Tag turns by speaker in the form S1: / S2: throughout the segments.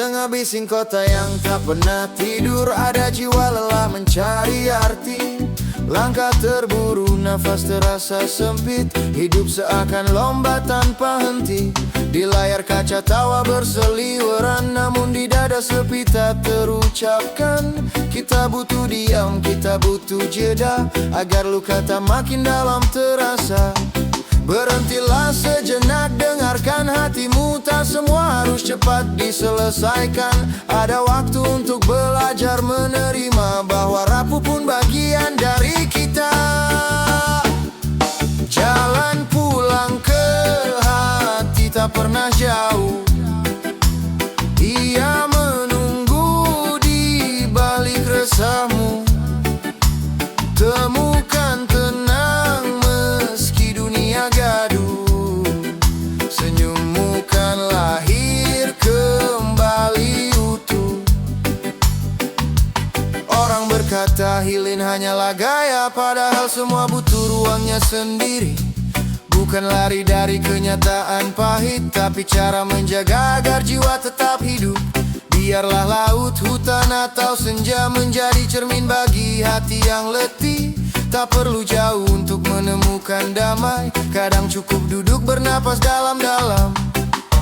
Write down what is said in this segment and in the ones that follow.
S1: Tengah bising kota yang tak pernah tidur, ada jiwa lelah mencari arti. Langkah terburu, nafas terasa sempit, hidup seakan lomba tanpa henti. Di layar kaca tawa berseliweran, namun di dada sepi tak terucapkan. Kita butuh diam, kita butuh jeda, agar luka tak makin dalam terasa. Berhentilah sejenak, dengarkan hatimu, tak semua harus cepat diselesaikan. Ada waktu untuk belajar menerima bahwa rapuh pun bagian dari kita. Jalan pulang ke hati tak pernah jauh, ia menunggu di balik resahmu. Temukan tenang meski dunia gaduh, senyummu kan lahir kembali utuh. Orang berkata healing hanyalah gaya, padahal semua butuh ruangnya sendiri. Bukan lari dari kenyataan pahit, tapi cara menjaga agar jiwa tetap hidup. Biarlah laut, hutan, atau senja menjadi cermin bagi hati yang letih. Tak perlu jauh untuk menemukan damai, kadang cukup duduk bernapas dalam-dalam.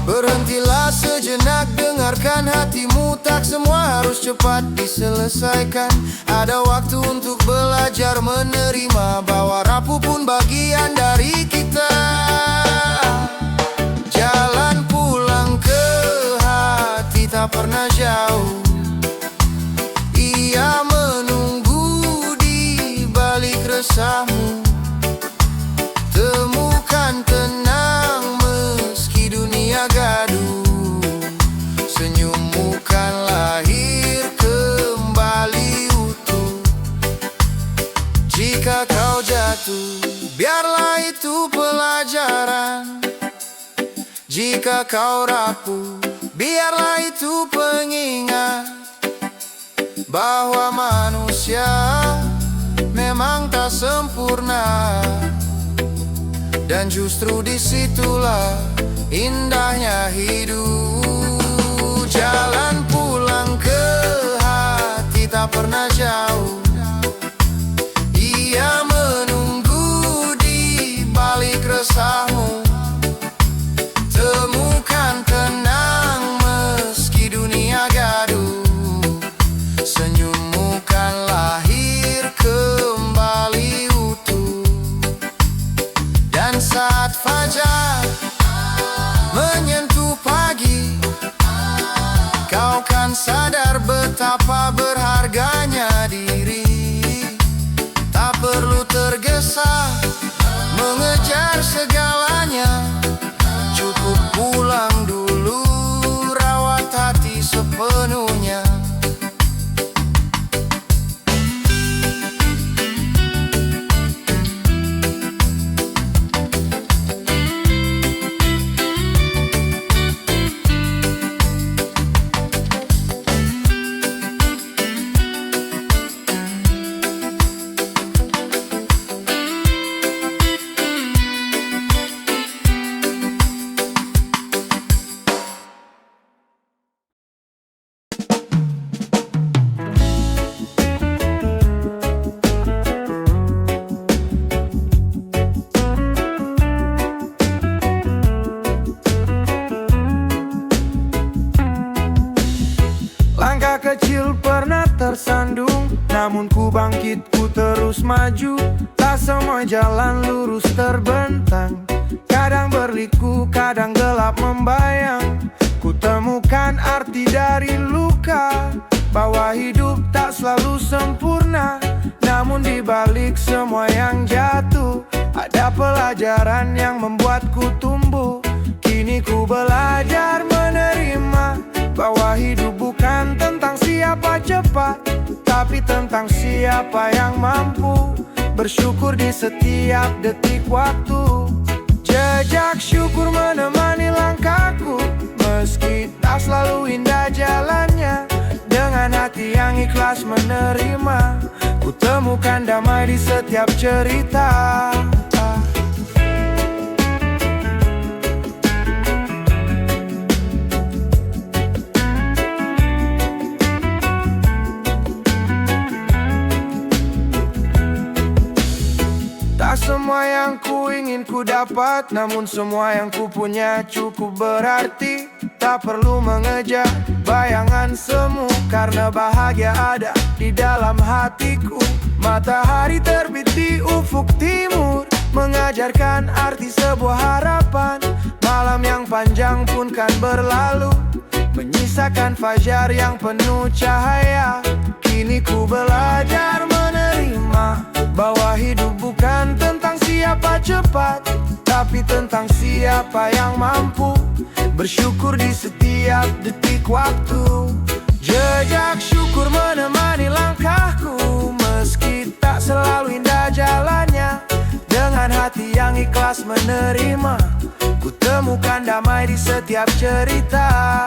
S1: Berhentilah sejenak, dengarkan hatimu, tak semua harus cepat diselesaikan. Ada waktu untuk belajar menerima bahwa rapuh pun bagian dari kita. Jalan pulang ke hati tak pernah jauh, ia menunggu di balik resahmu. Temukan tenang meski dunia gaduh, senyummu kan lahir kembali utuh. Jika kau jatuh, biarlah itu pelajaran. Jika kau rapuh, biarlah itu pengingat bahwa manusia memang tak sempurna. Dan justru disitulah indahnya hidup. Jalan pulang ke hati tak pernah jauh, ia menunggu di balik resahmu. Temukan tenang meski dunia gaduh, senyummu kan lahir kembali utuh. Dan saat fajar menyentuh pagi, kau kan sadar betapa berharganya diri. Tak perlu tergesa mengejar segalanya, cukup pulang dulu, rawat hati sepenuhnya.
S2: Kecil pernah tersandung, namun ku bangkit, ku terus maju. Tak semua jalan lurus terbentang, kadang berliku, kadang gelap membayang. Ku temukan arti dari luka, bahwa hidup tak selalu sempurna. Namun di balik semua yang jatuh, ada pelajaran yang membuatku tumbuh. Kini ku belajar menerima bahwa hidup bukan tentang siapa cepat, tapi tentang siapa yang mampu bersyukur di setiap detik waktu. Jejak syukur menemani langkahku, meski tak selalu indah jalannya. Dengan hati yang ikhlas menerima, ku temukan damai di setiap cerita. semua yang ku ingin ku dapat, namun semua yang ku punya cukup berarti. Tak perlu mengejar bayangan semu, karena bahagia ada di dalam hatiku. Matahari terbit di ufuk timur, mengajarkan arti sebuah harapan. Malam yang panjang pun kan berlalu, menyisakan fajar yang penuh cahaya. Kini ku belajar menerima bahwa hidup bukan tentang siapa cepat, tapi tentang siapa yang mampu bersyukur di setiap detik waktu. Jejak syukur menemani langkahku, meski tak selalu indah jalannya. Dengan hati yang ikhlas menerima, ku temukan damai di setiap cerita.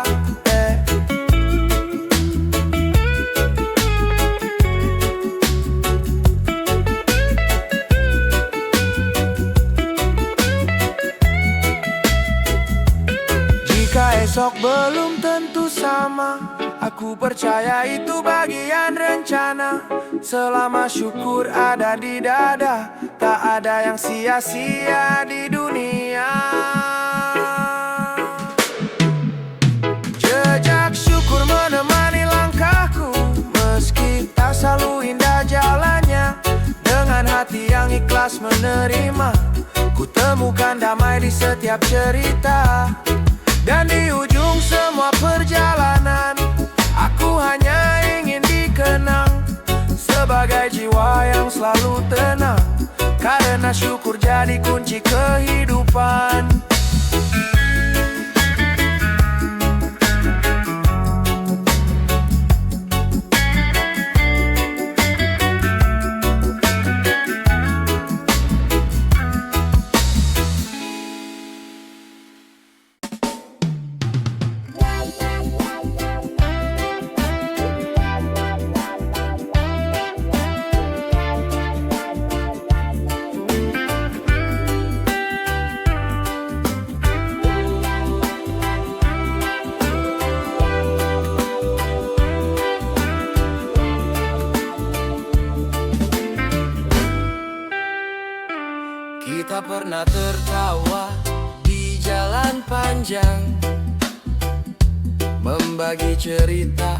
S2: Jika esok belum tentu sama, aku percaya itu bagian rencana. Selama syukur ada di dada, tak ada yang sia-sia di dunia. Jejak syukur menemani langkahku, meski tak selalu indah jalannya. Dengan hati yang ikhlas menerima, ku temukan damai di setiap cerita. Dan di ujung semua perjalanan, aku hanya ingin dikenang sebagai jiwa yang selalu tenang, karena syukur jadi kunci kehidupan. Kita pernah tertawa di jalan panjang, membagi cerita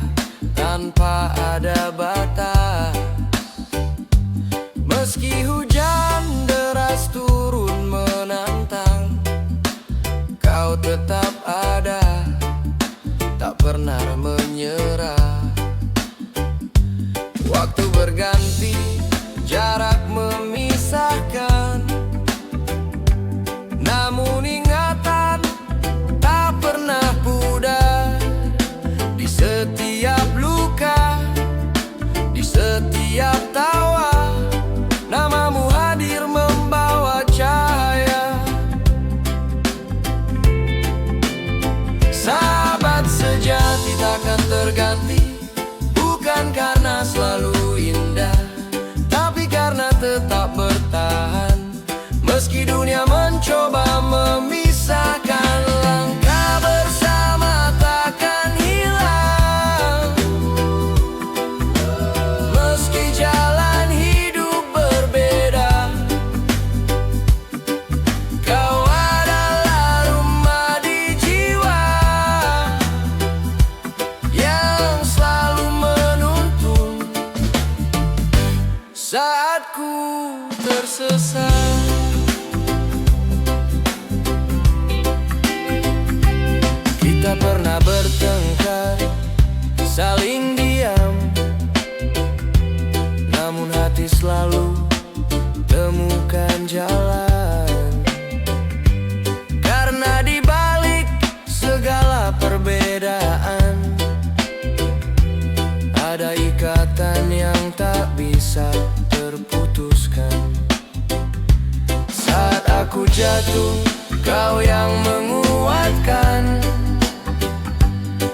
S2: tanpa ada batas. Meski hujan deras turun menantang, kau tetap ada, tak pernah menyerah. Waktu berganti, jarak memisahkan, namun ingatan tak pernah pudar. Di setiap luka, di setiap tawa, namamu hadir membawa cahaya. Sahabat sejati takkan terganti, bukan karena selalu indah, tapi karena tetap bertahan. Meski dunia mencoba memisahkan, langkah bersama takkan hilang. Meski jalan hidup berbeda, kau adalah rumah di jiwa yang selalu menuntun saat ku tersesat. Kita pernah bertengkar, saling diam, namun hati selalu temukan jalan. Karena di balik segala perbedaan, ada ikatan yang tak bisa terputuskan. Saat aku jatuh, kau yang menguatkan.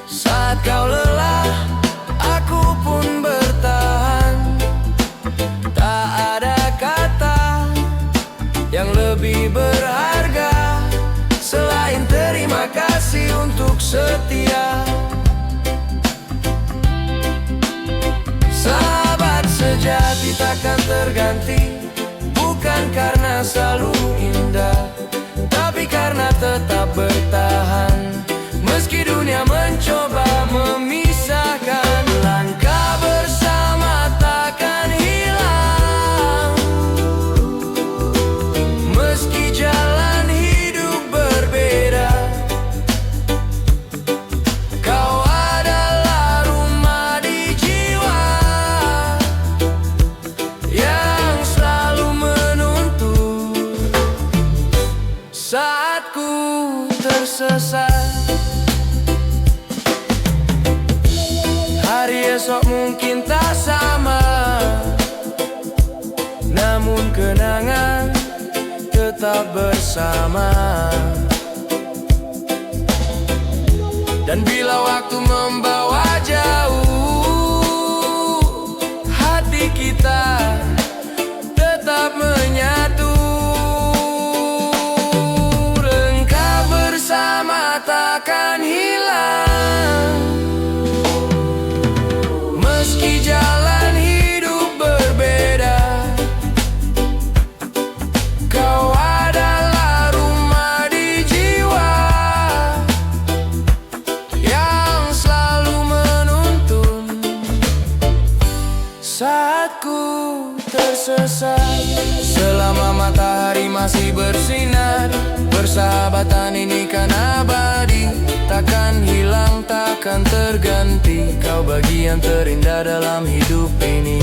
S2: Saat kau lelah, aku pun bertahan. Tak ada kata yang lebih berharga selain terima kasih untuk setia. Sahabat sejati takkan terganti, bukan bukan karena selalu indah, tapi karena tetap bertahan. Meski dunia mencoba memisahkan, langkah bersama takkan hilang. Meski jalan hidup berbeda, kau adalah rumah di jiwa yang selalu menuntun saat ku tersesat. Hari esok mungkin tak sama, namun kenangan tetap bersama. Dan bila waktu membawa jauh, hati kita tetap menyatu. Engkau bersama takkan hilang. Meski jalan hidup berbeda, kau adalah rumah di jiwa yang selalu menuntun saat ku tersesat. Selama matahari masih bersinar, persahabatan ini kan abadi, takkan hilang, takkan terganti. Kau bagian terindah dalam hidup ini.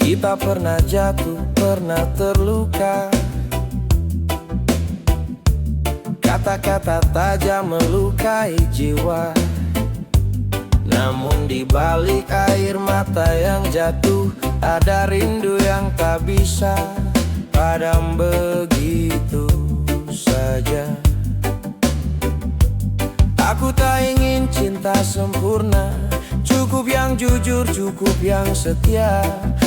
S2: Kita pernah jatuh, pernah terluka. Kata-kata tajam melukai jiwa. Namun di balik air mata yang jatuh, ada rindu yang tak bisa padam begitu saja. Aku tak ingin cinta sempurna, cukup yang jujur, cukup yang setia.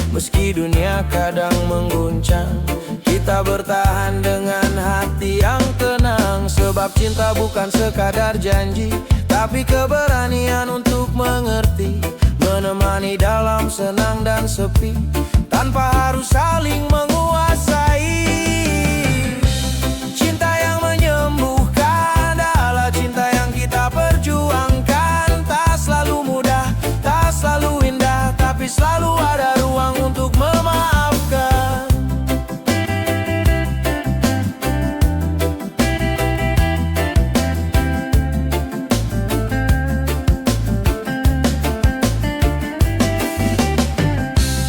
S2: Meski dunia kadang mengguncang, kita bertahan dengan hati yang tenang. Sebab cinta bukan sekadar janji, tapi keberanian untuk mengerti, menemani dalam senang dan sepi, tanpa harus saling menguasai. Cinta yang menyembuhkan adalah cinta yang kita perjuangkan. Tak selalu mudah, tak selalu indah, tapi selalu ada ruang untuk memaafkan.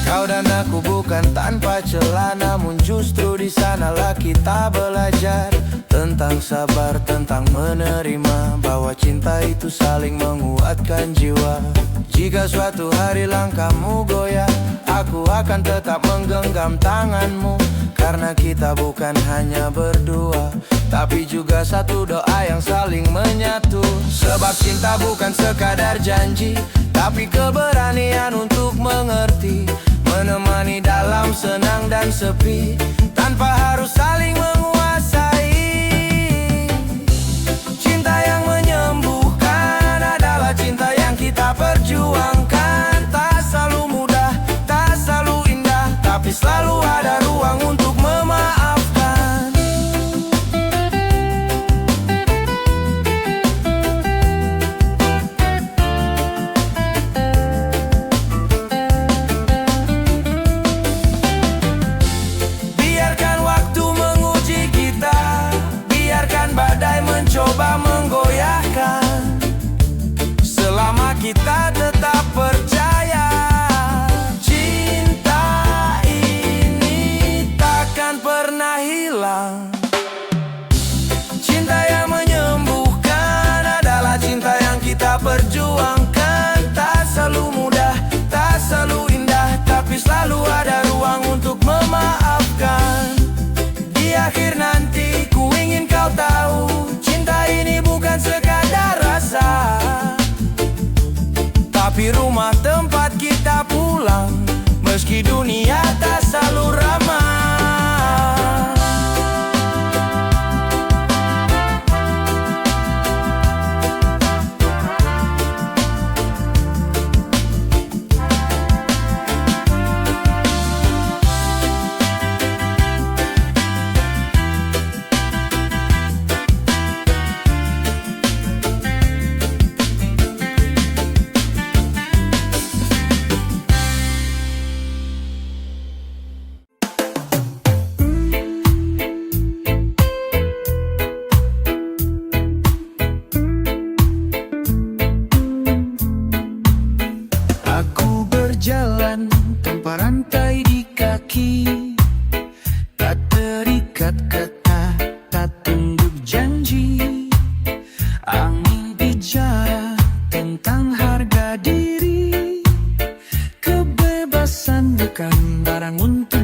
S2: Kau dan aku bukan tanpa celah, namun justru di sanalah kita belajar tentang sabar, tentang menerima, bahwa cinta itu saling menguatkan jiwa. Jika suatu hari langkahmu goyah, aku akan tetap menggenggam tanganmu. Karena kita bukan hanya berdua, tapi juga satu doa yang saling menyatu. Sebab cinta bukan sekadar janji, tapi keberanian untuk mengerti, menemani dalam senang dan sepi, tanpa harus saling menguasai. Cinta yang menyembuhkan adalah cinta yang kita perjuangkan. Tak selalu mudah, tak selalu indah, tapi selalu ada ruang untuk memaafkan. Biarkan waktu menguji kita, biarkan badai mencoba menggoyahkan. Selama kita tetap percaya, cinta ini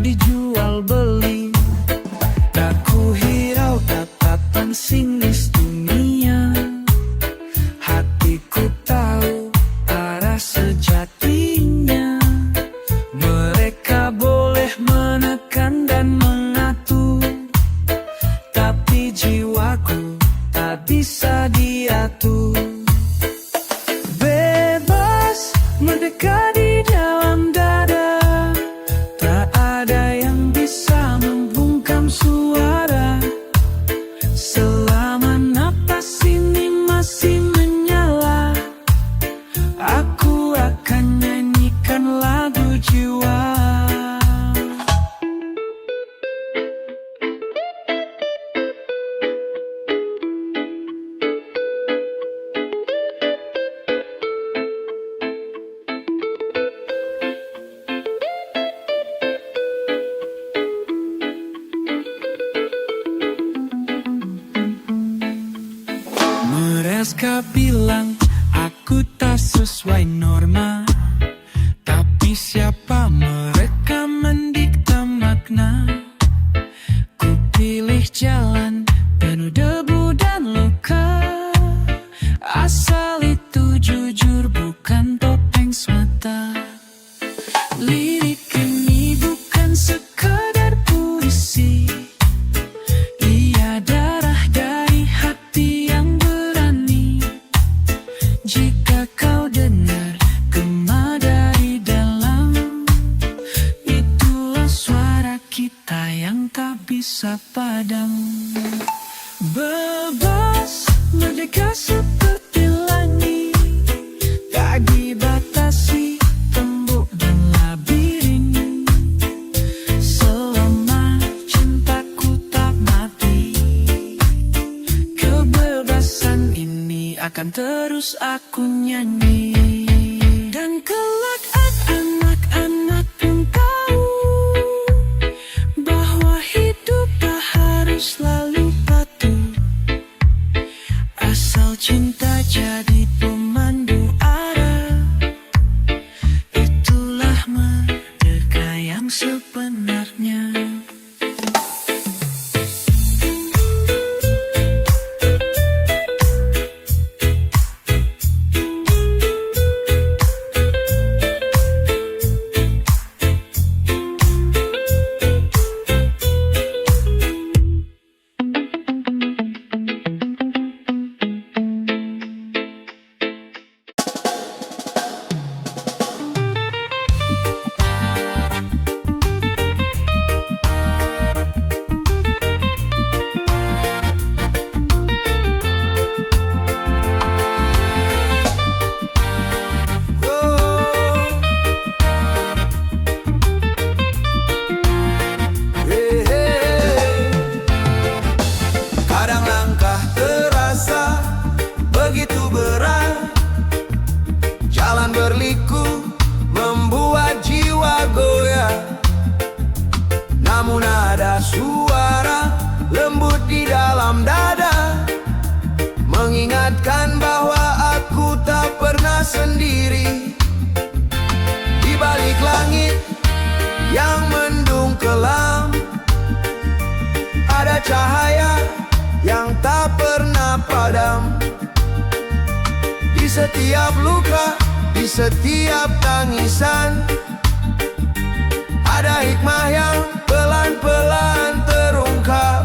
S2: dijual beli. Tak ku hirau tatapan sinis dunia. Hatiku tahu arah sejatinya. Mereka boleh menekan dan mengatur, tapi jiwaku tak bisa diatur. Bebas merdeka di dalam dada, tak ada yang bisa membungkam suara. Selama napas ini masih menyala, aku akan nyanyikan lagu jiwa. Mereka bilang aku tak sesuai norma, tapi siapa mereka mendikte makna. Ku pilih jalan penuh debu dan luka, asal itu jujur bukan topeng semata. Lirik ini bukan sekadar puisi, ia darah dari hati yang berani. Jika kau dengar gema dari dalam, itulah suara kita yang tak bisa padam. Bebas merdeka seperti langit, tak dibatasi tembok dan labirin. Selama cintaku tak mati, kebebasan ini akan terus aku nyanyi. Dan kelak anak-anak pun tahu bahwa hidup tak harus selalu patuh, asal cinta jadi pemandu arah. Itulah merdeka yang sebenarnya.
S1: Kadang langkah terasa begitu berat, jalan berliku membuat jiwa goyah. Namun ada suara lembut di dalam dada, mengingatkan bahwa aku tak pernah sendiri. Di balik langit yang mendung kelam, ada cahaya yang tak pernah padam. Di setiap luka, di setiap tangisan, ada hikmah yang pelan-pelan terungkap.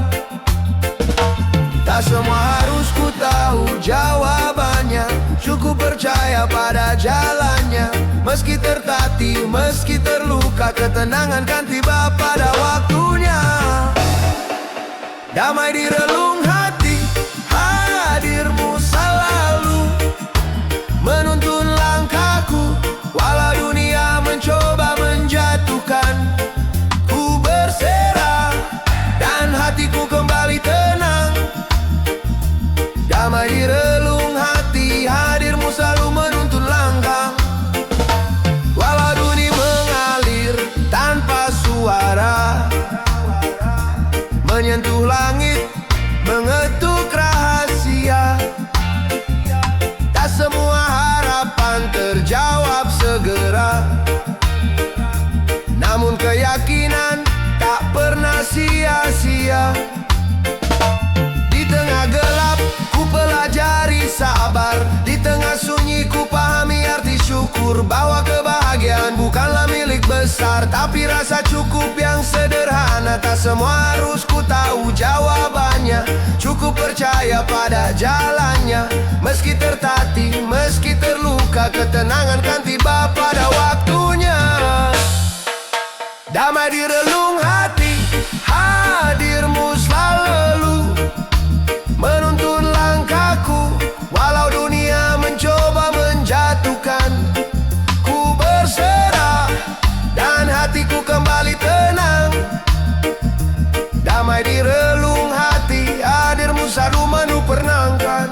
S1: Tak semua harus ku tahu jawabannya, cukup percaya pada jalannya. Meski tertatih, meski terluka, ketenangan kan tiba pada waktunya. Damai di relung hati, hadirmu selalu menuntun langkahku. Walau dunia mencoba menjatuhkan, ku berserah dan hatiku kembali tenang. Damai di relung hati, hadirmu selalu menuntun langkah. Walau dunia mengalir tanpa suara, menyentuh langit besar, tapi rasa cukup yang sederhana. Tak semua harus ku tahu jawabannya, cukup percaya pada jalannya. Meski tertatih, meski terluka, ketenangan kan tiba pada waktunya. Damai di relung hati, hadirmu selalu menuntun langkahku. Walau dunia mencoba menjatuhkan, ku berserah dan hatiku kembali tenang. Damai di relung hati, hadirmu selalu menupernangkan.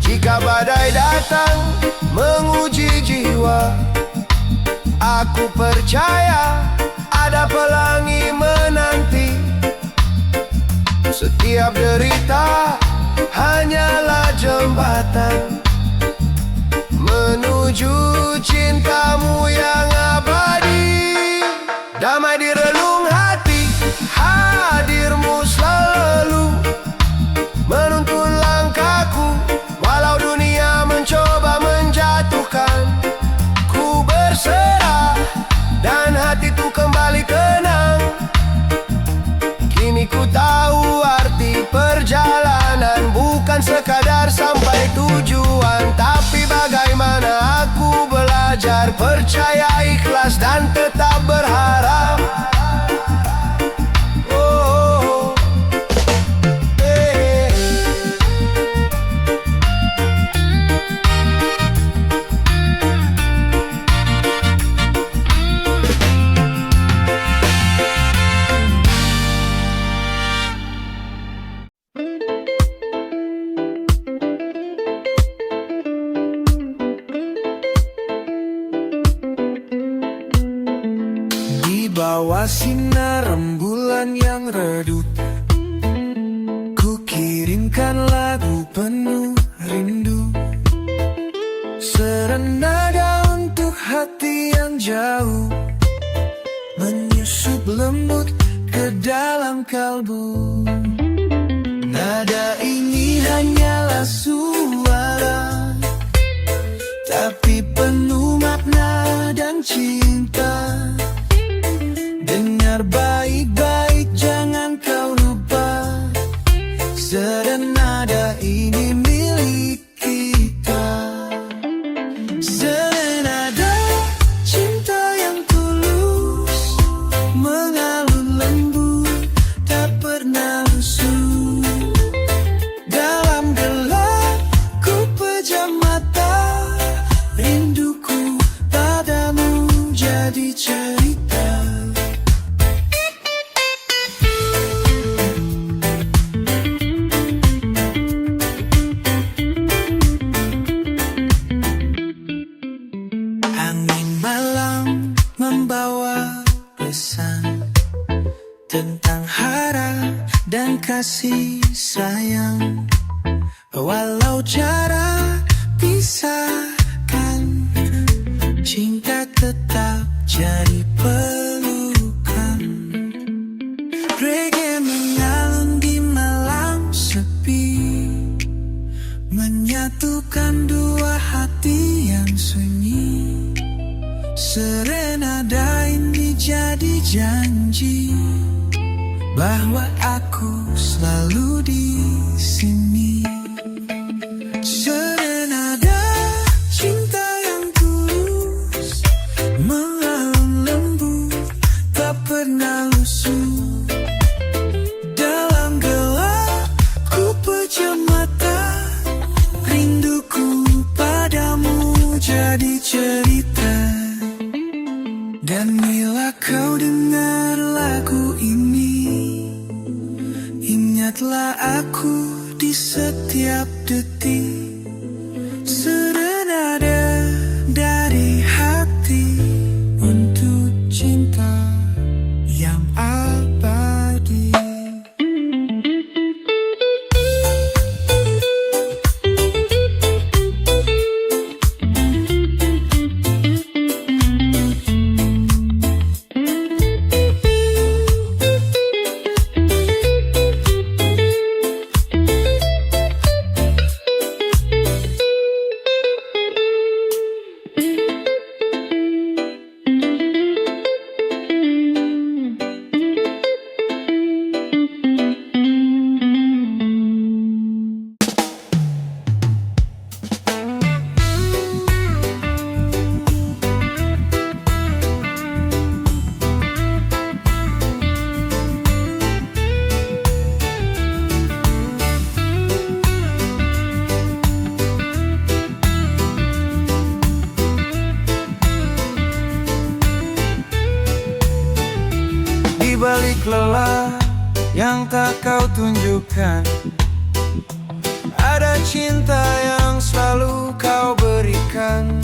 S1: Jika badai datang menguji jiwa, aku percaya ada pelangi menanti. Setiap derita hanyalah jembatan menuju cintamu yang abadi. Damai di relung hati, hadirmu selalu menuntun langkahku. Walau dunia mencoba menjatuhkan, ku berserah dan hatiku kembali tenang. Kini ku tahu arti perjalanan bukan sekadar sampai tujuan, tapi bagaimana aku belajar percaya, ikhlas dan tetap berharap. Oh, eh.
S2: Di bawah sinar rembulan yang redup, ku kirimkan lagu penuh rindu, serenada untuk hati yang jauh, menyusup lembut ke dalam kalbu. Nada ini hanyalah suara, tapi penuh makna dan cinta. Dengar baik-baik, jangan kau lupa, serenada ini milik kita. Serenada cinta yang tulus, mengalun lembut, tak pernah lusuh. Dalam gelap ku pejam mata, rinduku padamu jadi cerita. Angin malam membawa pesan tentang harap dan kasih sayang. Walau jarak pisahkan, cinta tetap jadi pelukan. Reggae mengalun di malam sepi, menyatukan dua hati yang sunyi. Serenada ini jadi janji bahwa aku selalu di sini. Serenada cinta yang tulus, mengalun lembut, tak pernah lusuh. Dalam gelap ku pejam mata, rinduku padamu jadi cerita. Dan bila kau dengar lagu ini, ingatlah aku di setiap detik. Serenada dari hati untuk cinta yang abadi. balik lelah yang tak kau tunjukkan, ada cinta yang selalu kau berikan.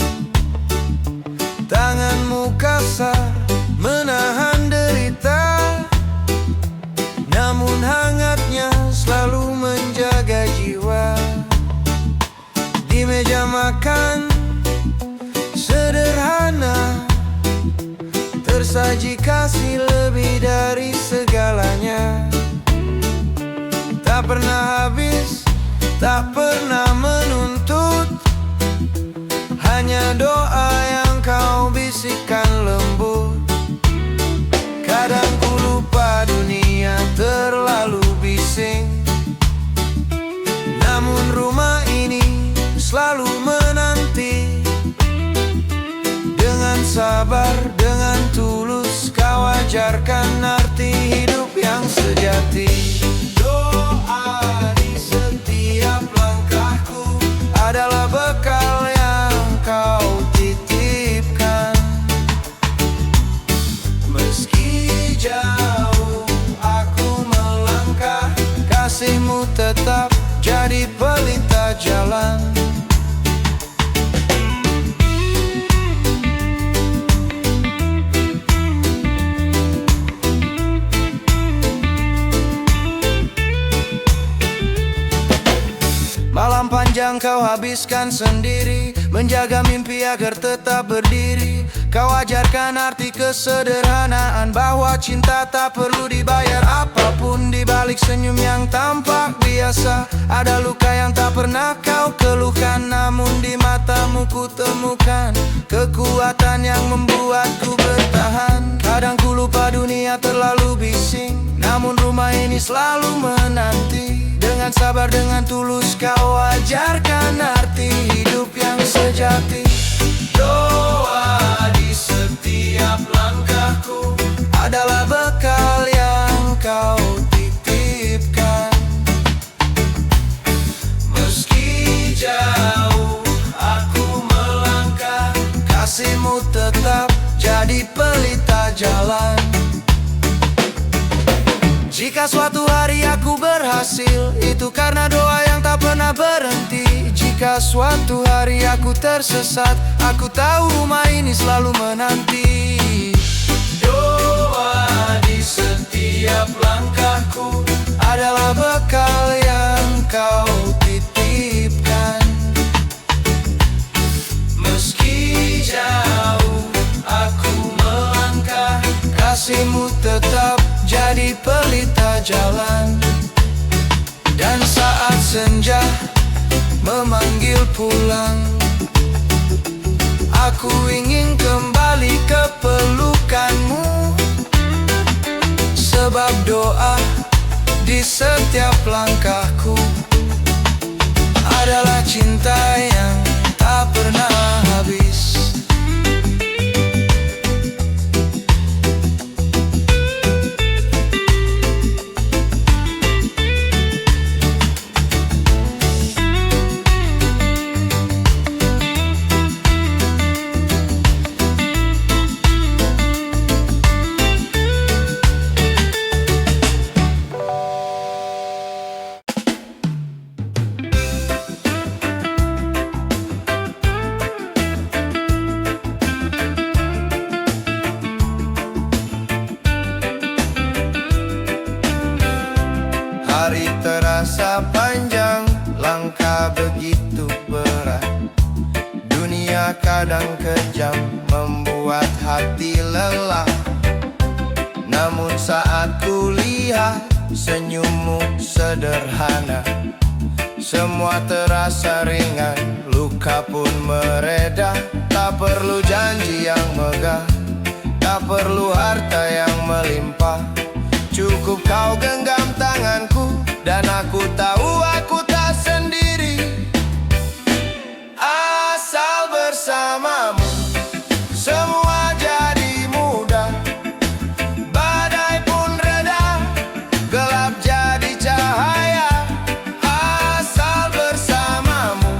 S2: Tanganmu kasar menahan derita, namun hangatnya selalu menjaga jiwa. Di meja makan sederhana, tersaji kasih lebih dari segalanya. Tak pernah habis, tak pernah menuntut, hanya doa yang kau bisikkan lembut. Kadang ku lupa dunia terlalu bising, namun rumah ini selalu menanti. Dengan sabar, dengan tulus kau ajarkan arti hidup yang sejati. Doa di setiap langkahku adalah bekal yang kau titipkan. Meski jauh aku melangkah, kasihmu tetap jadi pelita jalan. Malam panjang kau habiskan sendiri, menjaga mimpi agar tetap berdiri. Kau ajarkan arti kesederhanaan, bahwa cinta tak perlu dibayar apapun. Di balik senyum yang tampak biasa, ada luka yang tak pernah kau keluhkan. Namun di matamu ku temukan kekuatan yang membuatku bertahan. Kadang ku lupa dunia terlalu bising, namun rumah ini selalu menanti. Dengan sabar, dengan tulus kau ajarkan arti hidup yang sejati. Doa di setiap langkahku adalah bekal yang kau titipkan. Meski jauh aku melangkah, kasihmu tetap jadi pelita jalan. Jika suatu hari aku berhasil, itu karena doa yang tak pernah berhenti. Jika suatu hari aku tersesat, aku tahu rumah ini selalu menanti. Doa di setiap langkahku adalah bekal yang kau titipkan. Meski jauh aku melangkah, kasihmu tetap jadi pelita jalan. Dan saat senja memanggil pulang, aku ingin kembali ke pelukanmu. Sebab doa di setiap langkahku adalah cinta yang tak pernah habis.
S1: Hari terasa panjang, langkah begitu berat. Dunia kadang kejam, membuat hati lelah. Namun saat ku lihat senyummu sederhana, semua terasa ringan, luka pun mereda. Tak perlu janji yang megah, tak perlu harta yang melimpah. Cukup kau genggam tanganku, dan aku tahu aku tak sendiri. Asal bersamamu, semua jadi mudah. Badai pun reda, gelap jadi cahaya. Asal bersamamu,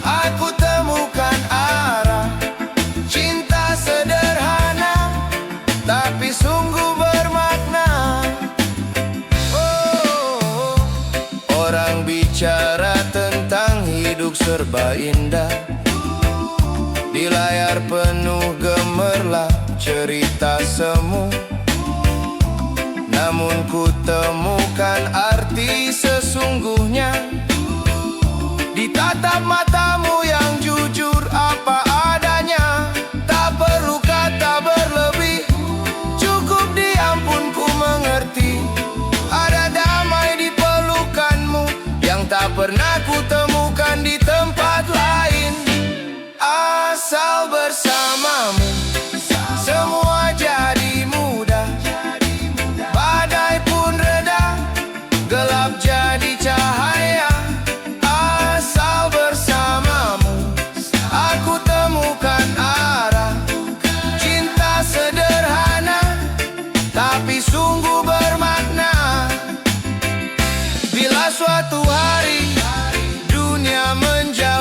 S1: aku temukan arah. Cinta sederhana, tapi sungguh bermakna. serba indah. Di layar penuh gemerlap cerita semu, namun ku temukan arti sesungguhnya di tatap matamu yang jujur apa adanya. Tak perlu kata berlebih, cukup diam pun ku mengerti. Ada damai di pelukanmu yang tak pernah ku temukan di tempat lain. Asal bersamamu semua jadi mudah, badai pun reda, gelap jadi cahaya. Asal bersamamu aku temukan arah. Cinta sederhana tapi sungguh bermakna. Bila suatu hari dunia menjauh